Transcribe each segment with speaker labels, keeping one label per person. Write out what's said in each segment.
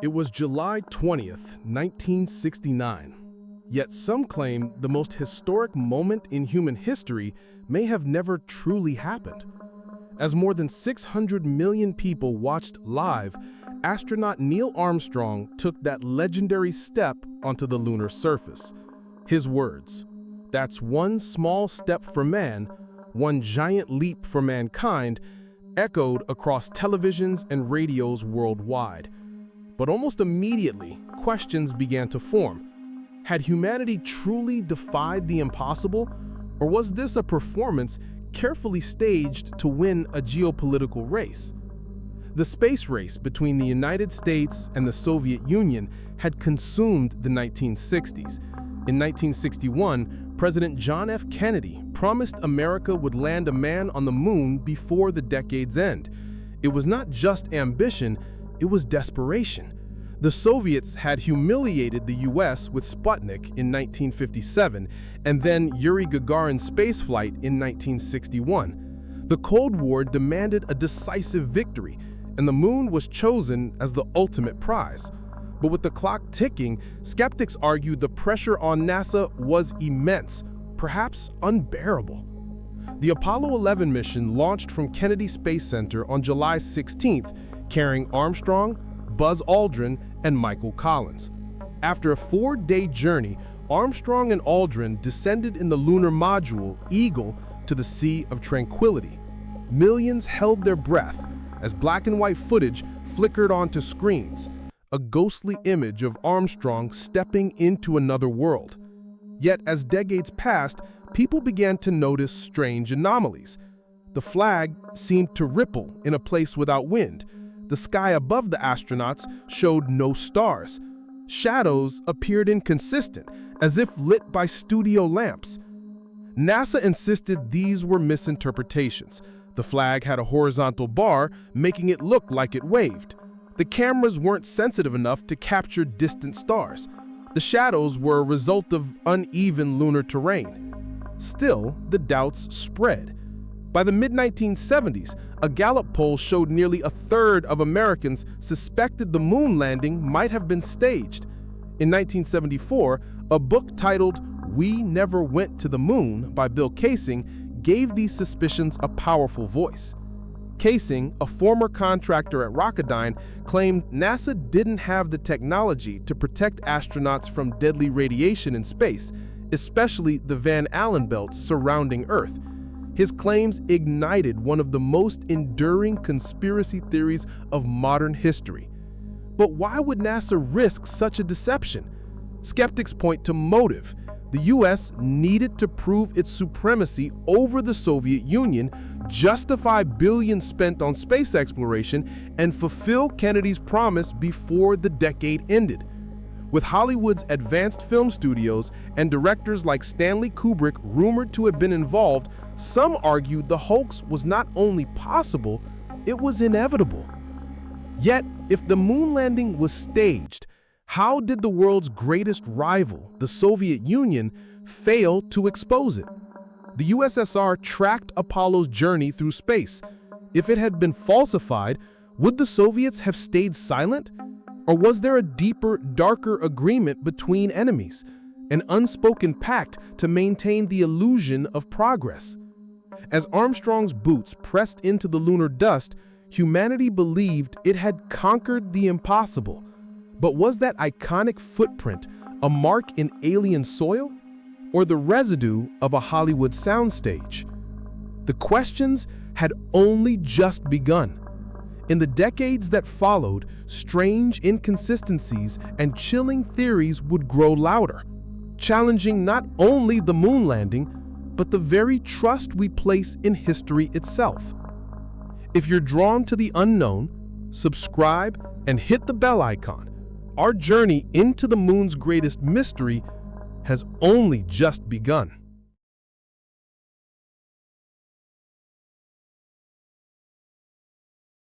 Speaker 1: It was July 20th, 1969. Yet some claim the most historic moment in human history may have never truly happened. As more than 600 million people watched live, astronaut Neil Armstrong took that legendary step onto the lunar surface. His words, "That's one small step for man, one giant leap for mankind," echoed across televisions and radios worldwide. But almost immediately, questions began to form. Had humanity truly defied the impossible, or was this a performance carefully staged to win a geopolitical race? The space race between the United States and the Soviet Union had consumed the 1960s. In 1961, President John F. Kennedy promised America would land a man on the moon before the decade's end. It was not just ambition, it was desperation. The Soviets had humiliated the US with Sputnik in 1957 and then Yuri Gagarin's spaceflight in 1961. The Cold War demanded a decisive victory, and the moon was chosen as the ultimate prize. But with the clock ticking, skeptics argue the pressure on NASA was immense, perhaps unbearable. The Apollo 11 mission launched from Kennedy Space Center on July 16th, carrying Armstrong, Buzz Aldrin, and Michael Collins. After a 4-day journey, Armstrong and Aldrin descended in the lunar module Eagle to the Sea of Tranquility. Millions held their breath as black and white footage flickered onto screens, a ghostly image of Armstrong stepping into another world. Yet as decades passed, people began to notice strange anomalies. The flag seemed to ripple in a place without wind. The sky above the astronauts showed no stars. Shadows appeared inconsistent, as if lit by studio lamps. NASA insisted these were misinterpretations. The flag had a horizontal bar, making it look like it waved. The cameras weren't sensitive enough to capture distant stars. The shadows were a result of uneven lunar terrain. Still, the doubts spread. By the mid-1970s, a Gallup poll showed nearly a third of Americans suspected the moon landing might have been staged. In 1974, a book titled "We Never Went to the Moon" by Bill Kaysing gave these suspicions a powerful voice. Kaysing, a former contractor at Rocketdyne, claimed NASA didn't have the technology to protect astronauts from deadly radiation in space, especially the Van Allen belts surrounding Earth. His claims ignited one of the most enduring conspiracy theories of modern history. But why would NASA risk such a deception? Skeptics point to motive. The US needed to prove its supremacy over the Soviet Union, justify billions spent on space exploration, and fulfill Kennedy's promise before the decade ended. With Hollywood's advanced film studios and directors like Stanley Kubrick rumored to have been involved, some argued the hoax was not only possible, it was inevitable. Yet, if the moon landing was staged, how did the world's greatest rival, the Soviet Union, fail to expose it? The USSR tracked Apollo's journey through space. If it had been falsified, would the Soviets have stayed silent? Or was there a deeper, darker agreement between enemies, an unspoken pact to maintain the illusion of progress? As Armstrong's boots pressed into the lunar dust, humanity believed it had conquered the impossible. But was that iconic footprint a mark in alien soil, or the residue of a Hollywood soundstage? The questions had only just begun. In the decades that followed, strange inconsistencies and chilling theories would grow louder, challenging not only the moon landing, but the very trust we place in history itself. If you're drawn to the unknown, subscribe and hit the bell icon. Our journey into the moon's greatest mystery has only just begun.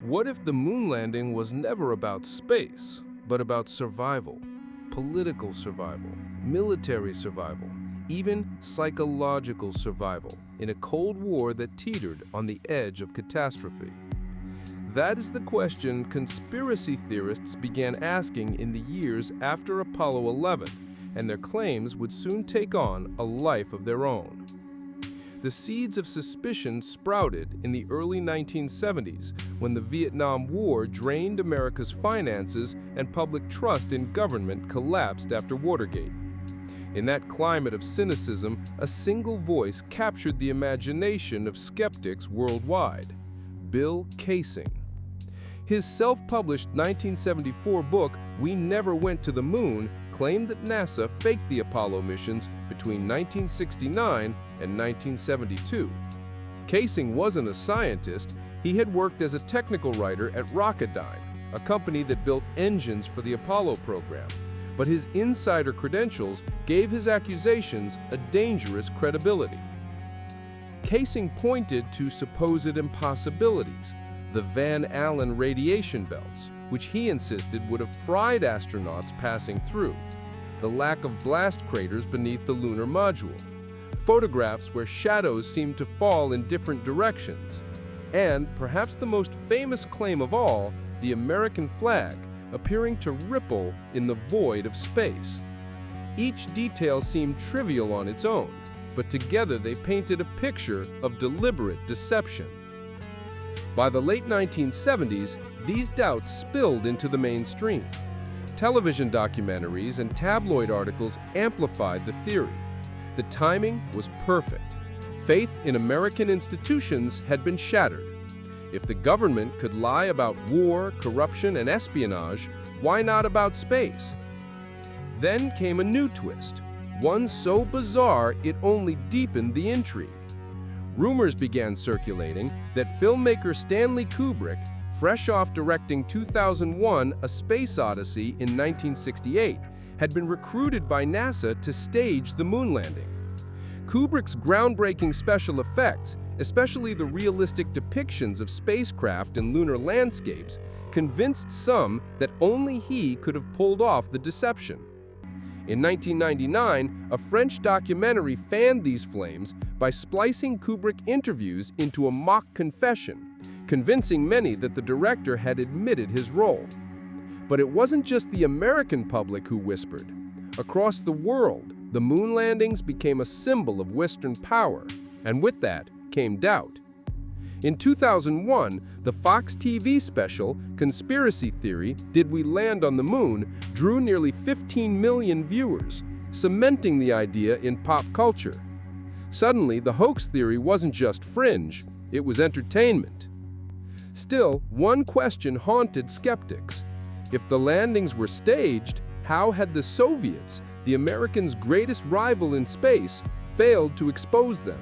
Speaker 2: What if the moon landing was never about space, but about survival, political survival, military survival, even psychological survival in a Cold War that teetered on the edge of catastrophe? That is the question conspiracy theorists began asking in the years after Apollo 11, and their claims would soon take on a life of their own. The seeds of suspicion sprouted in the early 1970s when the Vietnam War drained America's finances and public trust in government collapsed after Watergate. In that climate of cynicism, a single voice captured the imagination of skeptics worldwide: Bill Kaysing. His self-published 1974 book, We Never Went to the Moon, claimed that NASA faked the Apollo missions between 1969 and 1972. Kaysing wasn't a scientist. He had worked as a technical writer at Rocketdyne, a company that built engines for the Apollo program. But his insider credentials gave his accusations a dangerous credibility. Kaysing pointed to supposed impossibilities: the Van Allen radiation belts, which he insisted would have fried astronauts passing through, the lack of blast craters beneath the lunar module, photographs where shadows seemed to fall in different directions, and, perhaps the most famous claim of all, the American flag appearing to ripple in the void of space. Each detail seemed trivial on its own, but together they painted a picture of deliberate deception. By the late 1970s, these doubts spilled into the mainstream. Television documentaries and tabloid articles amplified the theory. The timing was perfect. Faith in American institutions had been shattered. If the government could lie about war, corruption, and espionage, why not about space? Then came a new twist, one so bizarre it only deepened the intrigue. Rumors began circulating that filmmaker Stanley Kubrick, fresh off directing 2001: A Space Odyssey in 1968, had been recruited by NASA to stage the moon landing. Kubrick's groundbreaking special effects, especially the realistic depictions of spacecraft and lunar landscapes, convinced some that only he could have pulled off the deception. In 1999, a French documentary fanned these flames by splicing Kubrick interviews into a mock confession, convincing many that the director had admitted his role. But it wasn't just the American public who whispered. Across the world, the moon landings became a symbol of Western power, and with that came doubt. In 2001, the Fox TV special, Conspiracy Theory, Did We Land on the Moon, drew nearly 15 million viewers, cementing the idea in pop culture. Suddenly, the hoax theory wasn't just fringe, it was entertainment. Still, one question haunted skeptics. If the landings were staged, how had the Soviets, the Americans' greatest rival in space, failed to expose them?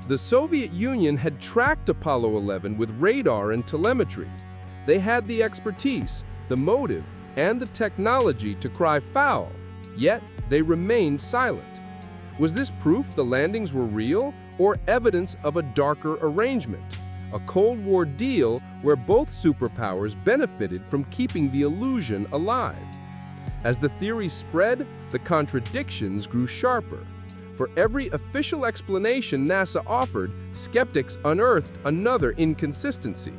Speaker 2: The Soviet Union had tracked Apollo 11 with radar and telemetry. They had the expertise, the motive, and the technology to cry foul, yet they remained silent. Was this proof the landings were real, or evidence of a darker arrangement, a Cold War deal where both superpowers benefited from keeping the illusion alive? As the theory spread, the contradictions grew sharper. For every official explanation NASA offered, skeptics unearthed another inconsistency.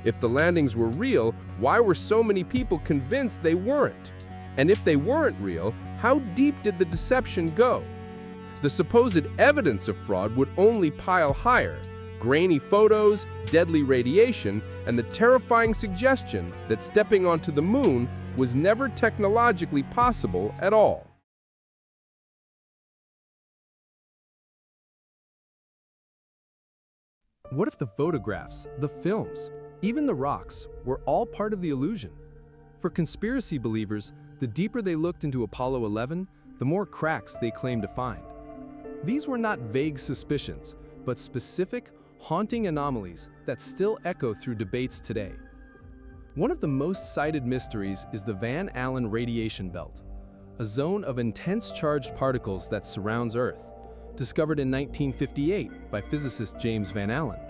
Speaker 2: If the landings were real, why were so many people convinced they weren't? And if they weren't real, how deep did the deception go? The supposed evidence of fraud would only pile higher: grainy photos, deadly radiation, and the terrifying suggestion that stepping onto the moon was never technologically possible at all.
Speaker 1: What if the photographs, the films, even the rocks were all part of the illusion? For conspiracy believers, the deeper they looked into Apollo 11, the more cracks they claimed to find. These were not vague suspicions, but specific, haunting anomalies that still echo through debates today. One of the most cited mysteries is the Van Allen radiation belt, a zone of intense charged particles that surrounds Earth, discovered in 1958 by physicist James Van Allen.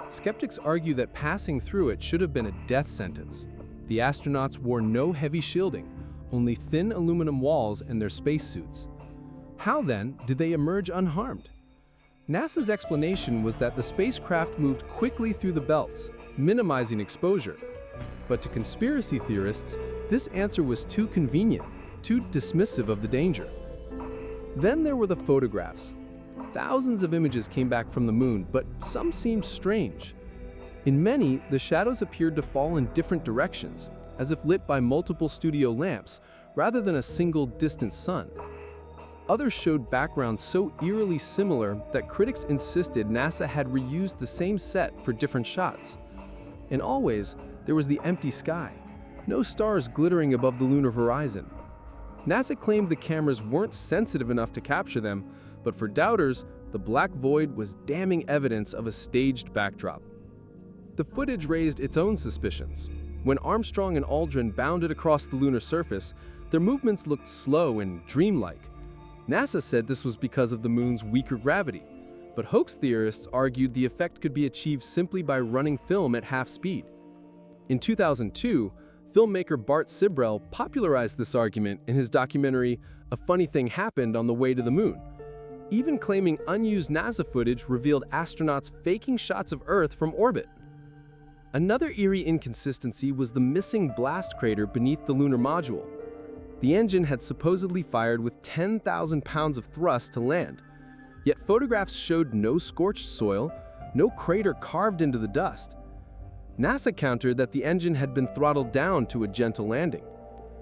Speaker 1: Skeptics argue that passing through it should have been a death sentence. The astronauts wore no heavy shielding, only thin aluminum walls and their spacesuits. How then did they emerge unharmed? NASA's explanation was that the spacecraft moved quickly through the belts,
Speaker 3: minimizing exposure. But to conspiracy theorists, this answer was too convenient, too dismissive of the danger. Then there were the photographs. Thousands of images came back from the moon, but some seemed strange. In many, the shadows appeared to fall in different directions, as if lit by multiple studio lamps, rather than a single distant sun. Others showed backgrounds so eerily similar that critics insisted NASA had reused the same set for different shots. And always, there was the empty sky, no stars glittering above the lunar horizon. NASA claimed the cameras weren't sensitive enough to capture them, but for doubters, the black void was damning evidence of a staged backdrop. The footage raised its own suspicions. When Armstrong and Aldrin bounded across the lunar surface, their movements looked slow and dreamlike. NASA said this was because of the moon's weaker gravity, but hoax theorists argued the effect could be achieved simply by running film at half speed. In 2002, filmmaker Bart Sibrel popularized this argument in his documentary A Funny Thing Happened on the Way to the Moon, even claiming unused NASA footage revealed astronauts faking shots of Earth from orbit. Another eerie inconsistency was the missing blast crater beneath the lunar module. The engine had supposedly fired with 10,000 pounds of thrust to land, yet photographs showed no scorched soil, no crater carved into the dust. NASA countered that the engine had been throttled down to a gentle landing.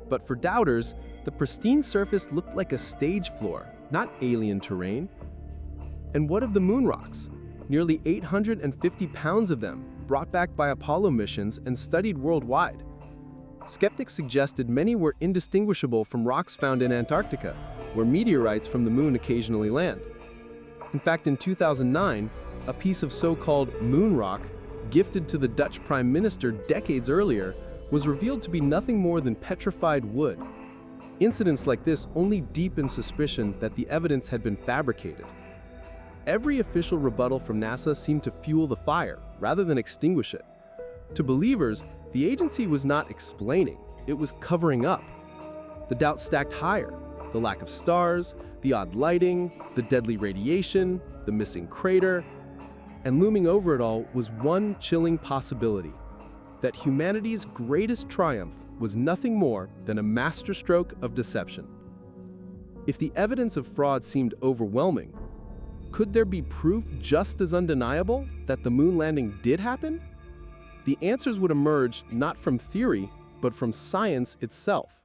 Speaker 3: But for doubters, the pristine surface looked like a stage floor, not alien terrain. And what of the moon rocks? Nearly 850 pounds of them, brought back by Apollo missions and studied worldwide. Skeptics suggested many were indistinguishable from rocks found in Antarctica, where meteorites from the moon occasionally land. In fact, in 2009, a piece of so-called moon rock, gifted to the Dutch Prime Minister decades earlier, was revealed to be nothing more than petrified wood. Incidents like this only deepened suspicion that the evidence had been fabricated. Every official rebuttal from NASA seemed to fuel the fire, rather than extinguish it. To believers, the agency was not explaining, it was covering up. The doubt stacked higher: the lack of stars, the odd lighting, the deadly radiation, the missing crater. And looming over it all was one chilling possibility: that humanity's greatest triumph was nothing more than a masterstroke of deception. If the evidence of fraud seemed overwhelming, could there be proof just as undeniable that the moon landing did happen? The answers would emerge not from theory, but from science itself.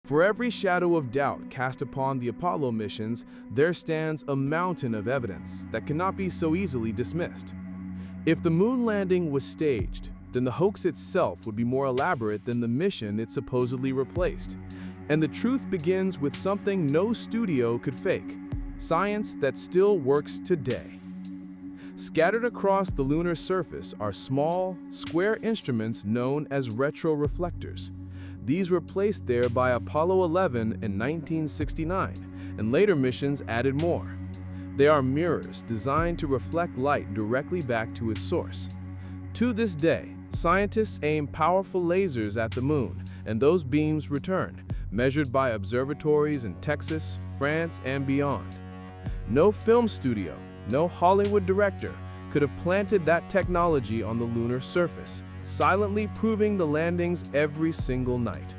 Speaker 1: For every shadow of doubt cast upon the Apollo missions, there stands a mountain of evidence that cannot be so easily dismissed. If the moon landing was staged, then the hoax itself would be more elaborate than the mission it supposedly replaced. And the truth begins with something no studio could fake: science that still works today. Scattered across the lunar surface are small, square instruments known as retroreflectors. These were placed there by Apollo 11 in 1969, and later missions added more. They are mirrors designed to reflect light directly back to its source. To this day, scientists aim powerful lasers at the moon, and those beams return, measured by observatories in Texas, France, and beyond. No film studio, no Hollywood director could have planted that technology on the lunar surface, silently proving the landings every single night.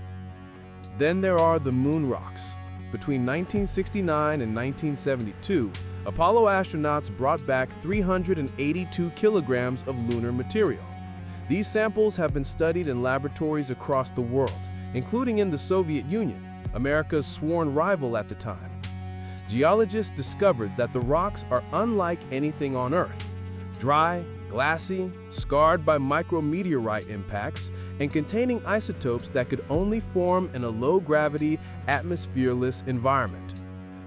Speaker 1: Then there are the moon rocks. Between 1969 and 1972, Apollo astronauts brought back 382 kilograms of lunar material. These samples have been studied in laboratories across the world, including in the Soviet Union, America's sworn rival at the time. Geologists discovered that the rocks are unlike anything on Earth: dry, glassy, scarred by micrometeorite impacts, and containing isotopes that could only form in a low-gravity, atmosphereless environment.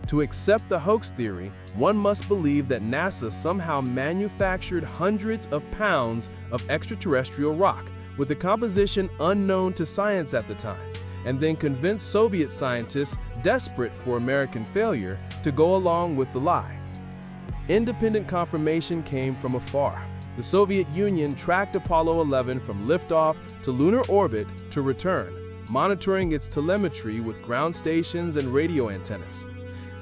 Speaker 1: To accept the hoax theory, one must believe that NASA somehow manufactured hundreds of pounds of extraterrestrial rock with a composition unknown to science at the time, and then convinced Soviet scientists desperate for American failure to go along with the lie. Independent confirmation came from afar. The Soviet Union tracked Apollo 11 from liftoff to lunar orbit to return, monitoring its telemetry with ground stations and radio antennas.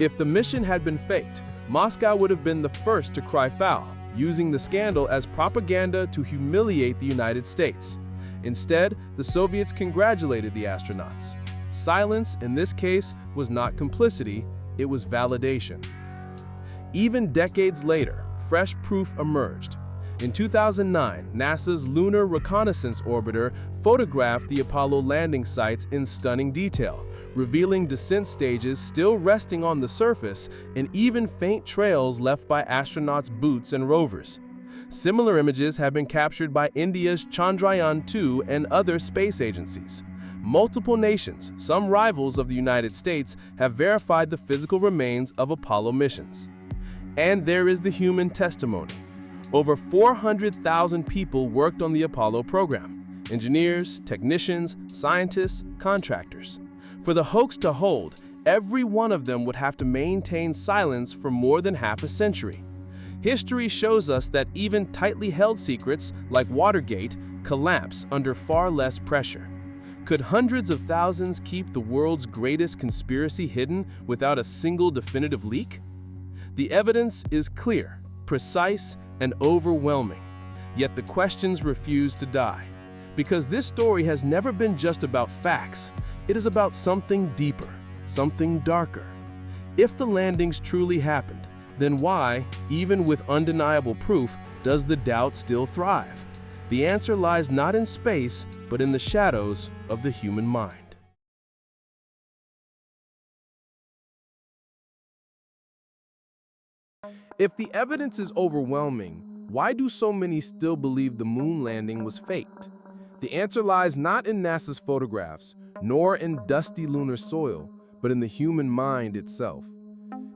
Speaker 1: If the mission had been faked,
Speaker 2: Moscow would have been the first to cry foul, using the scandal as propaganda to humiliate the United States. Instead, the Soviets congratulated the astronauts. Silence, in this case, was not complicity, it was validation. Even decades later, fresh proof emerged. In 2009, NASA's Lunar Reconnaissance Orbiter photographed the Apollo landing sites in stunning detail, revealing descent stages still resting on the surface and even faint trails left by astronauts' boots and rovers. Similar images have been captured by India's Chandrayaan-2 and other space agencies. Multiple nations, some rivals of the United States, have verified the physical remains of Apollo missions. And there is the human testimony. Over 400,000 people worked on the Apollo program: engineers, technicians, scientists, contractors. For the hoax to hold, every one of them would have to maintain silence for more than half a century. History shows us that even tightly held secrets, like Watergate, collapse under far less pressure. Could hundreds of thousands keep the world's greatest conspiracy hidden without a single definitive leak? The evidence is clear, precise, and overwhelming. Yet the questions refuse to die. Because this story has never been just about facts. It is about something deeper, something darker. If the landings truly happened, then why, even with undeniable proof, does the doubt still thrive? The answer lies not in space, but in the shadows of the human mind.
Speaker 1: If the evidence is overwhelming, why do so many still believe the moon landing was faked? The answer lies not in NASA's photographs, nor in dusty lunar soil, but in the human mind itself.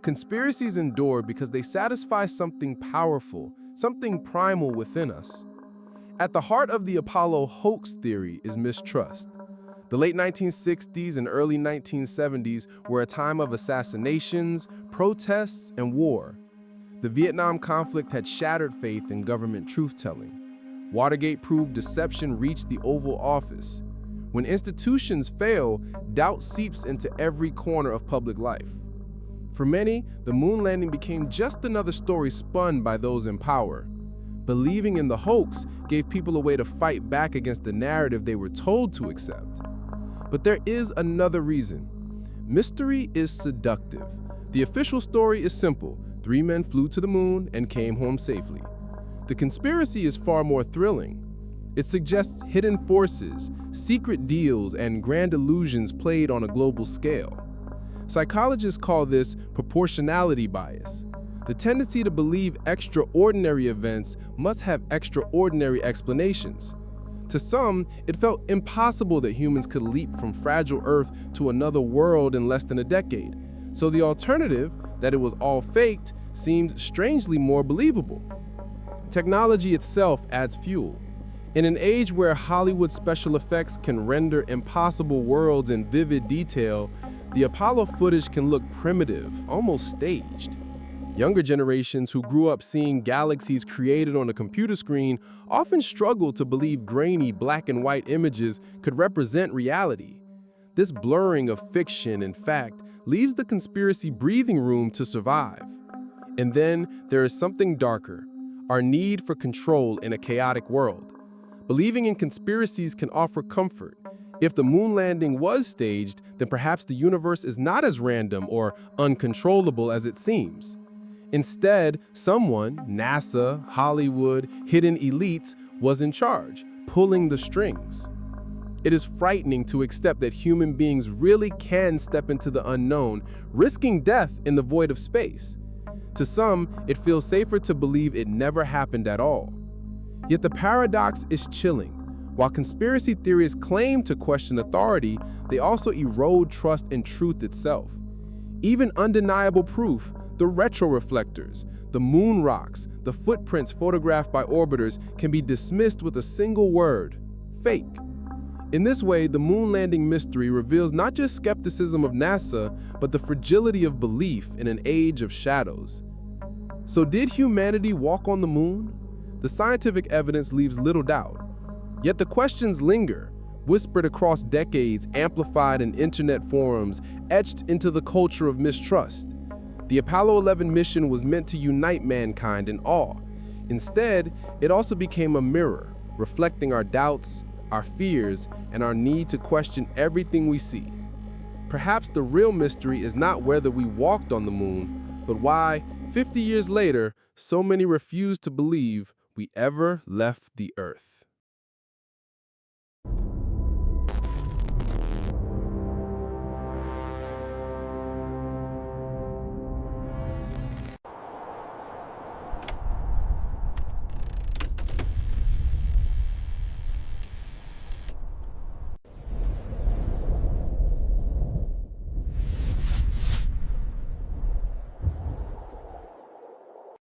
Speaker 1: Conspiracies endure because they satisfy something powerful, something primal within us. At the heart of the Apollo hoax theory is mistrust. The late 1960s and early 1970s were a time of assassinations, protests, and war. The Vietnam conflict had shattered faith in government truth-telling. Watergate proved deception reached the Oval Office. When institutions fail, doubt seeps into every corner of public life. For many, the moon landing became just another story spun by those in power. Believing in the hoax gave people a way to fight back against the narrative they were told to accept. But there is another reason. Mystery is seductive. The official story is simple. 3 men flew to the moon and came home safely. The conspiracy is far more thrilling. It suggests hidden forces, secret deals, and grand illusions played on a global scale. Psychologists call this proportionality bias, the tendency to believe extraordinary events must have extraordinary explanations. To some, it felt impossible that humans could leap from fragile Earth to another world in less than a decade. So the alternative, that it was all faked, seemed strangely more believable. Technology itself adds fuel. In an age where Hollywood special effects can render impossible worlds in vivid detail, the Apollo footage can look primitive, almost staged. Younger generations who grew up seeing galaxies created on a computer screen often struggle to believe grainy black and white images could represent reality. This blurring of fiction and fact leaves the conspiracy breathing room to survive. And then there is something darker, our need for control in a chaotic world. Believing in conspiracies can offer comfort. If the moon landing was staged, then perhaps the universe is not as random or uncontrollable as it seems. Instead, someone, NASA, Hollywood, hidden elites, was in charge, pulling the strings. It is frightening to accept that human beings really can step into the unknown, risking death in the void of space. To some, it feels safer to believe it never happened at all. Yet the paradox is chilling. While conspiracy theories claim to question authority, they also erode trust in truth itself. Even undeniable proof, the retroreflectors, the moon rocks, the footprints photographed by orbiters can be dismissed with a single word: fake. In this way, the moon landing mystery reveals not just skepticism of NASA, but the fragility of belief in an age of shadows. So did humanity walk on the moon? The scientific evidence leaves little doubt. Yet the questions linger, whispered across decades, amplified in internet forums, etched into the culture of mistrust.
Speaker 2: The Apollo 11 mission was meant to unite mankind in awe. Instead, it also became a mirror, reflecting our doubts, our fears, and our need to question everything we see. Perhaps the real mystery is not whether we walked on the moon, but why, 50 years later, so many refuse to believe we ever left the Earth.